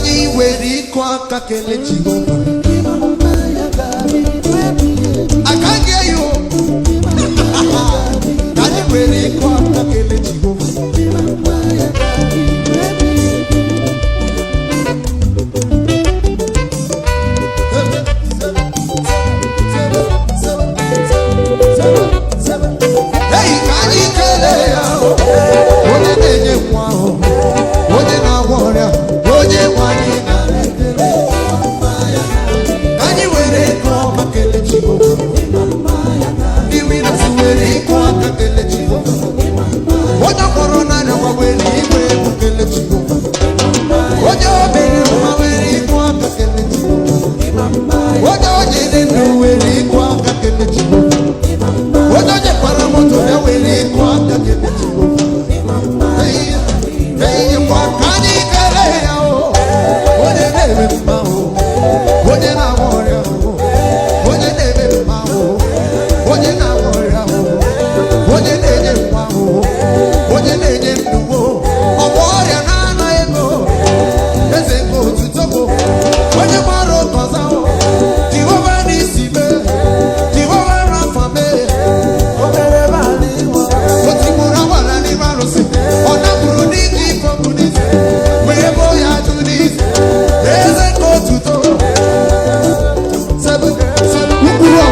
Kani weri kwa kakele Jehovah. I can't hear you. Kani weri kwa kakele Jehovah. Hey, kani kele ya. Oye nenye mwao. Oye na warrior. Oye wani na lekele. Kani weri kwa kakele Jehovah. Iwi na suweri kwa kakele Jehovah. Oja corona na waweri kwa kakele Jehovah. Oja obere waweri kwa kakele Jehovah. Oja ojene waweri kwa kakele Jehovah. Oja je paramoto ya weri kwa kakele Jehovah. Hey, kwa kani kele ya o. Oje nebe mma o. Oje na warrior o. Oje nebe mma o. Oje na warrior o. Oje nebe mma o. Oje nebe nduwo. O warrior na na ego. Eze ko tutobo. Oje maro koza o. Jehovah ni sibe. Jehovah rafa me. Obere bali wa. Otimura wala ni marosi. Ona buru ni kifo kunisi. Webo ya tunisi. Eze ko tutobo. Seven, ukuro.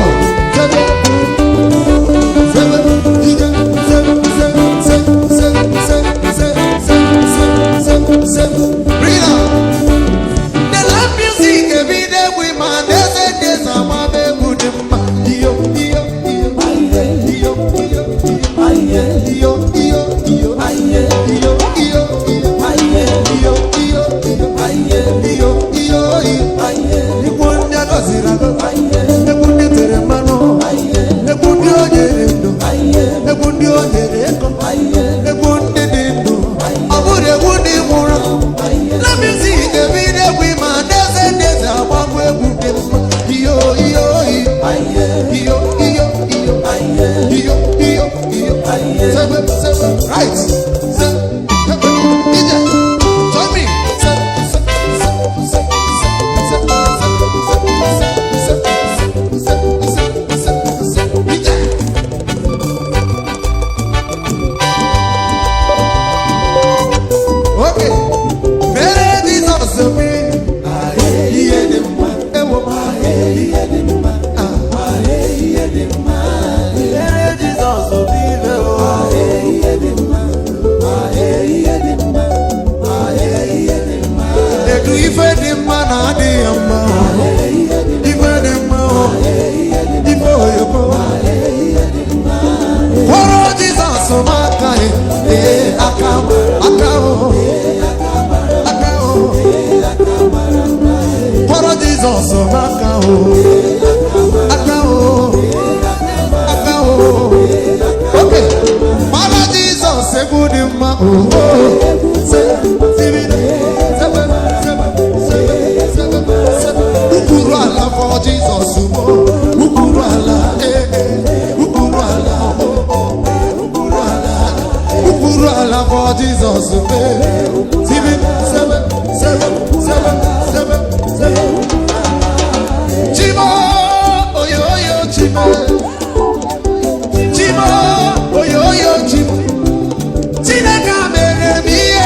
Seven. Chimo, oyo, chimo. Chineka mere miye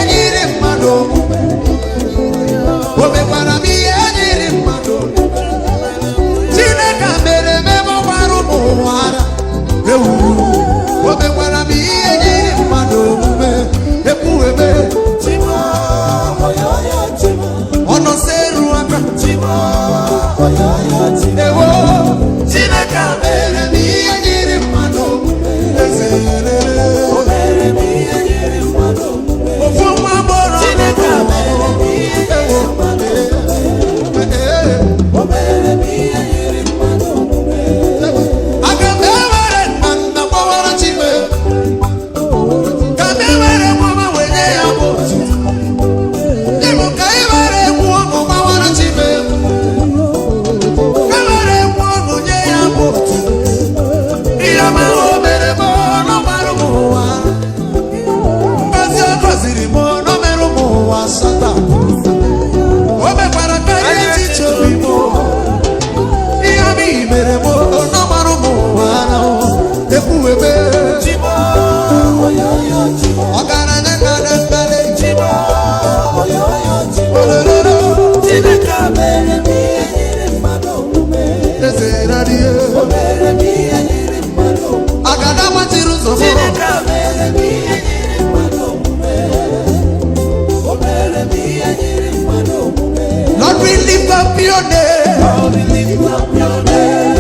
your name. Lord, we lift up your name.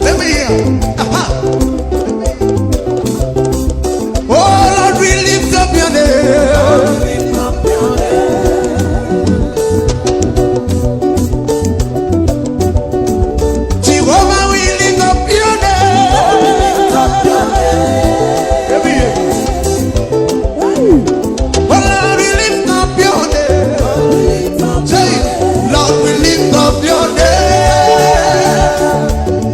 Let me hear. Aha. Oh Lord, we lift up your name. Lord, we lift up your name. Jehovah, we lift up your name. Lift up your name. Let me hear. Oh Lord, we lift up your name. Lord, we lift up Say, Lord, we lift up your name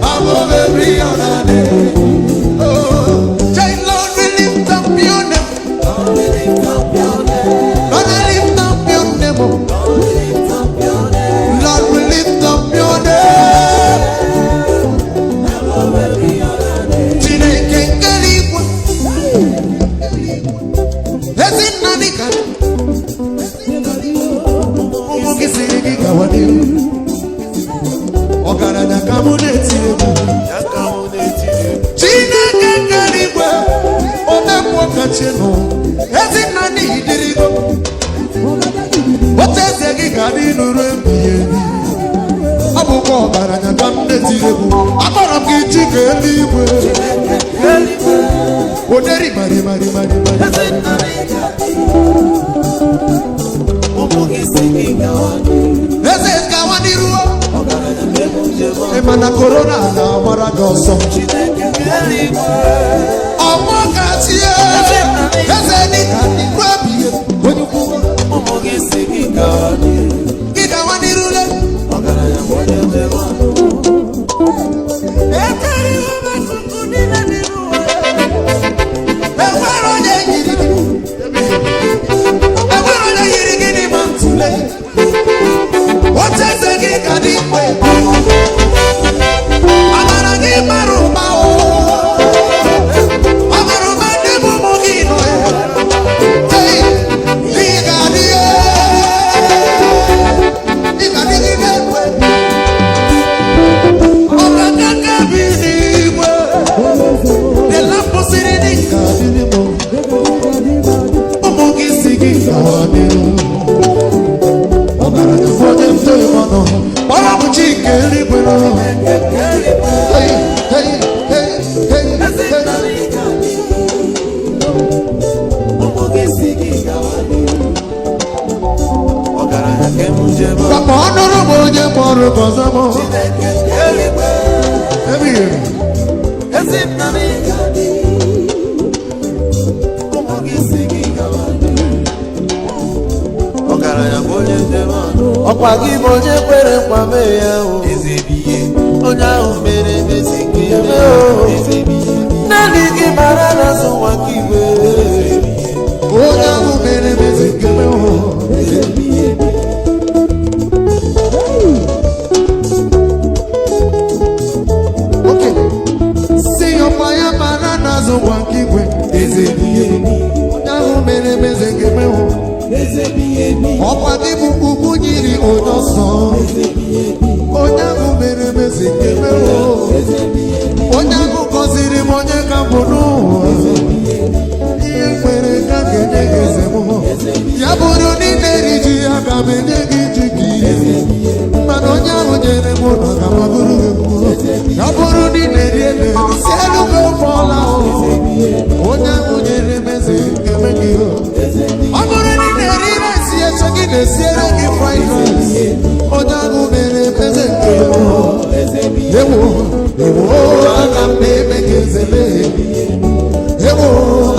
above every other name. Oh, say, Lord, we lift up your name. Lord, we lift up your name. Lord, we lift up your name. Oh, Lord, we lift up your name. Lord, we lift up your name. Above every other name. Chineke nke eluigwe. Ezi nna dịka ụmụ gị siri gị gawa n'ihu. Ọgaranya ka mụ na-eti egwu. Ya ka mụ na-etiri egwu. Chineke nke eluigwe, omemgbe ọkachi nụ. Ezi nna n'ihi dịrị gị. Otu eze gị ga-adị nụrụ ebighị ebi. Ọ bụkwa ọgaranya ka m na-eti egwu. Akpọrọ m gị chi ka eluigwe. Eluigwe, Oderi mari mari mari mari. eze nna n'ịga dị. Ụmụ gị si gị gawa n'ihu. Eze gawa n'iru. Ọgaranya ga-ebu njem ọnụ. Ị ma na korona na-agbara gị ọsọ. Chineke nke eluigwe. Ọmọ kasị eze dịka n'iru ebighị ebi. Onye ukwu Ụmụ gị si gị gawa n'ihu. gị gawa n'iru le. Ọgaranya bụ onye njem ọnụ. Enwere onye yiri gị. Enwere onye yiri gị n'ime ntụle. Otu eze gị ka dị mkpe. Amara gị mara ụba o. Amara ụba ndị bụ ụmụ gị nọ ya. Hey, ị ga-adị ị ga-adị gị n'ekwe. Ọkaka ka bi n'igwe. The lamp siri dị ka dịrị m. Ụmụ gị si gị gawa n'ihu. Ọgaranya bụ onye ntọ ịma nọ. Kpọrọ m chi nke eluigwe nọ. Hey, hey, hey, hey, Eze hey. nna n'ịga dị. Ụmụ gị si gị gawa n'ihu. Ọgaranya ga-ebu njem ọnụ. Papa ọnụrụ m onye kpọrọ ụbọzọ m. Chineke nke eluigwe. Ebighị ebi. Eze nna n'ịga dị. Ụmụ gị si gị gawa n'ihu. Ọgaranya bụ onye njem ọnụ. Ọkwa gị bụ onye kwere nkwa mee ya o. Eze ebighị ebi. Onye ahụ mere emezi nke eme o. Eze ebighị ebi. Naanị gị mara na so nwa gị igwe. Onye ahụ mere mezi nke m hụ. Eze ebighị ebi. Okay. Si ọkwa ya mara n'azụ nwa nke igwe. Eze ebighị ebi. Onye ahụ mere mezi nke m hụ. Eze ebighị ebi. Ọkwa gị bụ ugwu nyiri onye ọsọ. Eze ebighị ebi. Onye ahụ mere mezi nke m hụ. Eze ebighị ebi. Onye ahụ gọziri m onye ka mbụ n'ụwa. Ihe kwere ka ga-enye gị eze m. Ya bụrụ na ị na-eri ji ya ga m enye gị ji gị. Mana onye ahụ nyere m ụlọ ga m bụrụ gị mkpụrụ. Ya bụrụ na ị na-eri ede si elu gị ofe ọla o. Onye ahụ nyere m eze nke m gị o. Ọ bụrụ na ị na-eri rice eche gị na-esiere gị fried rice. Onye ahụ mere m eze nke m o. Ewo, ewo, aga m na-eme gị eze mee. Ewo,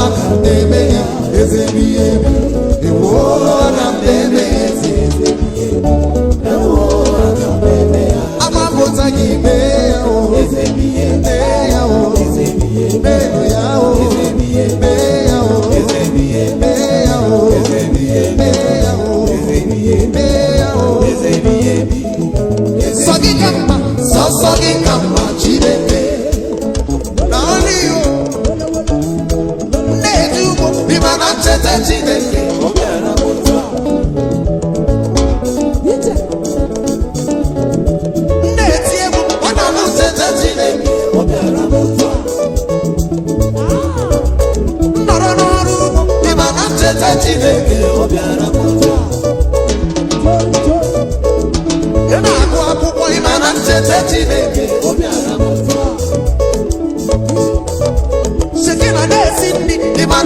aga m na-eme ya eze biye ebi. Ewo, aga m na-eme ya eze. Amapụta gị mee ya o. Mee ya o. Meenụ ya o. Mee ya o. Mee ya o. Mee ya o. Mee ya o. Sọ gị ka mma, sọsọ gị ka mma Chineke. Naanị o. Na-eji ụgbọ ịma na ncheta Chineke. Ọ bịara ụtọ. Na-eti egwu ọ na na ncheta Chineke. Ọ bịara ụtọ. Nọrọ n'ọrụ ugbo ịma na ncheta Chineke. Ọ bịara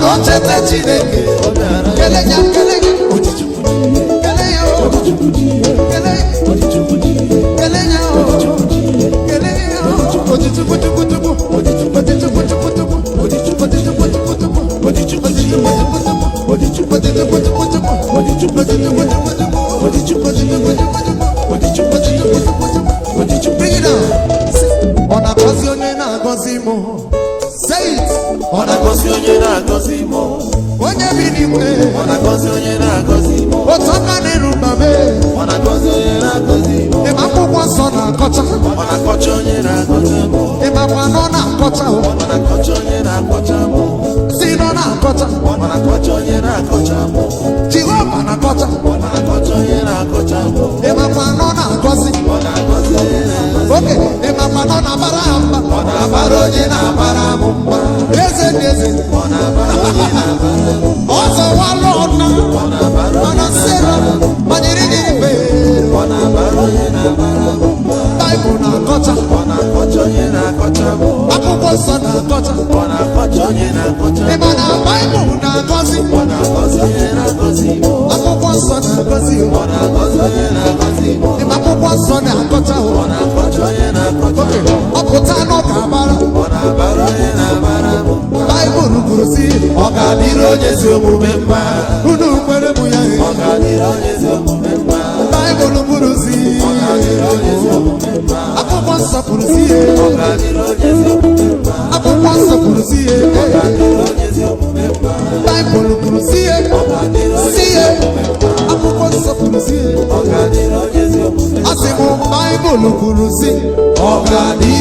na o cheta Chineke kele ya kele ya kele ya kele ya bring it down. On a caution in a cosimo. Say it. On a caution in a cosimo. When you be On a caution in a cosimo. what's up, man? On a caution in a cosimo. If I put one son, I'll cut On a caution in a cosimo. if I want on, I'll cut On a caution in a cosimo. see, no, I'll cut On a caution in a cosimo. Chihuahua, I'll cut On a caution in a cosimo. if I want on, I'll cut On a caution in a okay, if I want on, I'll baramba. On a baroje na baramumba. Yes. On a baroje na baramumba. Also, one Lord now. On a baroje na baramumba. Man, you didn't pay. On a baroje na baramumba. Bible, I'll cut On a kochoye na kochamo. I put one son, I'll cut On a kochoye na if kochamo. I Bible, I'll cut On a kochoye na kochimo. I put one son, I'll cut On a kochoye na kochimo. if I put one son, I'll cut On a kochoye na kochamo. I put a no cabara. On a baroje na baramumba. Bible, Gurusi. Ọ̀gàdìrò Jésù omume mma. Unu kwere mu ya. Ọ̀gàdìrò Jésù omume mma. Bible, Gurusi. Ọ̀gàdìrò Jésù omume mma. Akwụkwọ nsọ kwuru si ye. Ọ̀gàdìrò Jésù omume mma. Akwụkwọ nsọ kwuru si ye. Ọ̀gàdìrò Jésù omume mma. Baịbụl kwuru si ye. Si ye. Akwụkwọ nsọ kwuru si ye. Ọ̀gàdìrò Jésù omume mma. Asị m Baịbụl kwuru si. Ọ ga-adị